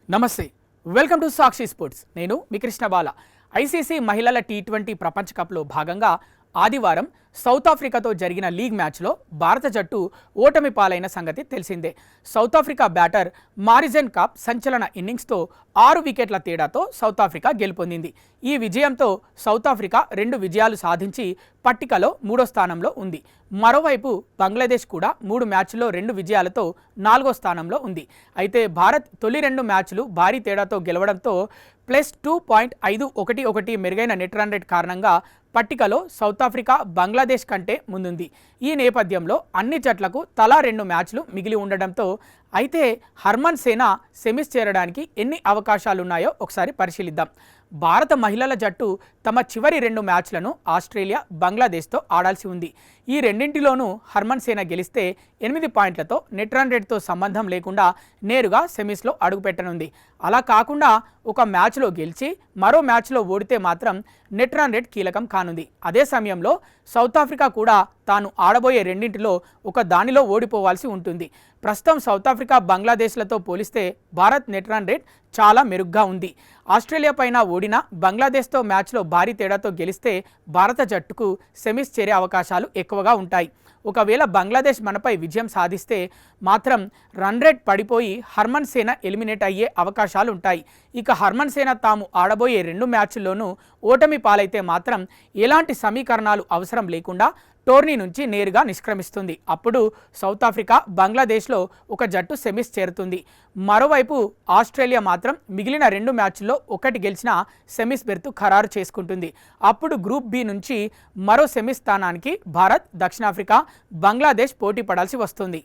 నమస్తే, welcome to Sakshi sports. నేను మీ కృష్ణ బాల. ICC మహిళల టీ20 ప్రపంచ కప్లో భాగంగా ఆదివారం సౌత్ ఆఫ్రికాతో జరిగిన లీగ్ మ్యాచ్లో భారత జట్టు ఓటమి పాలైన సంగతి తెలిసిందే. సౌత్ ఆఫ్రికా బ్యాటర్ మారిజన్ కాప్ సంచలన ఇన్నింగ్స్తో 6 వికెట్ల తేడాతో సౌత్ ఆఫ్రికా గెలుపొందింది. ఈ విజయంతో సౌత్ ఆఫ్రికా 2 విజయాలు సాధించి పట్టికలో 3వ స్థానంలో ఉంది. మరోవైపు బంగ్లాదేశ్ కూడా 3 మ్యాచ్ల్లో 2 విజయాలతో 4వ స్థానంలో ఉంది. అయితే భారత్ తొలి 2 మ్యాచ్లు భారీ తేడాతో గెలవడంతో +2.511 మెరుగైన నెట్ రన్ రేట్ కారణంగా పట్టికలో సౌత్ ఆఫ్రికా బంగ్లాదేశ్ కంటే ముందుంది. ఈ నేపథ్యంలో అన్ని జట్లకు తలా 2 మ్యాచ్లు మిగిలి ఉండడంతో అయితే హర్మన్ సేన సెమీస్ చేరడానికి ఎన్ని అవకాశాలున్నాయో ఒకసారి పరిశీలిద్దాం. భారత మహిళల జట్టు తమ చివరి 2 మ్యాచ్లను ఆస్ట్రేలియా, బంగ్లాదేశ్తో ఆడాల్సి ఉంది. ఈ రెండింటిలోనూ హర్మన్ సేన గెలిస్తే 8 పాయింట్లతో నెట్ రన్ రేట్తో సంబంధం లేకుండా నేరుగా సెమీస్లో అడుగుపెట్టనుంది. అలా కాకుండా ఒక మ్యాచ్లో గెలిచి మరో మ్యాచ్లో ఓడితే మాత్రం నెట్ రన్ రేట్ కీలకం కానుంది. అదే సమయంలో సౌత్ ఆఫ్రికా కూడా తాను ఆడబోయే రెండింటిలో ఒక దానిలో ఓడిపోవాల్సి ఉంటుంది. ప్రస్తుతం సౌత్ ఆఫ్రికా, బంగ్లాదేశ్లతో పోలిస్తే భారత్ నెట్ రన్ రేట్ చాలా మెరుగ్గా ఉంది. ఆస్ట్రేలియా పైన ఓడిన బంగ్లాదేశ్తో మ్యాచ్లో భారీ తేడాతో గెలిస్తే భారత జట్టుకు సెమీస్ చేరే అవకాశాలు ఎక్కువగా ఉంటాయి. ఒకవేళ బంగ్లాదేశ్ మనపై విజయం సాధిస్తే మాత్రం రన్ రేట్ పడిపోయి హర్మన్ సేన ఎలిమినేట్ అయ్యే అవకాశాలు ఉంటాయి. ఇక హర్మన్ సేన తాము ఆడబోయే 2 మ్యాచ్ల్లోనూ ఓటమి పాలైతే మాత్రం ఎలాంటి సమీకరణాలు అవసరం లేకుండా టోర్నీ నుంచి నేరుగా నిష్క్రమిస్తుంది. అప్పుడు సౌత్ ఆఫ్రికా, బంగ్లాదేశ్లో ఒక జట్టు సెమీస్ చేరుతుంది. మరోవైపు ఆస్ట్రేలియా మాత్రం మిగిలిన 2 మ్యాచ్ల్లో ఒకటి గెలిచిన సెమీస్ బెర్తు ఖరారు చేసుకుంటుంది. అప్పుడు గ్రూప్ బి నుంచి మరో సెమీస్ స్థానానికి భారత్, దక్షిణాఫ్రికా, బంగ్లాదేశ్ పోటీ పడాల్సి వస్తుంది.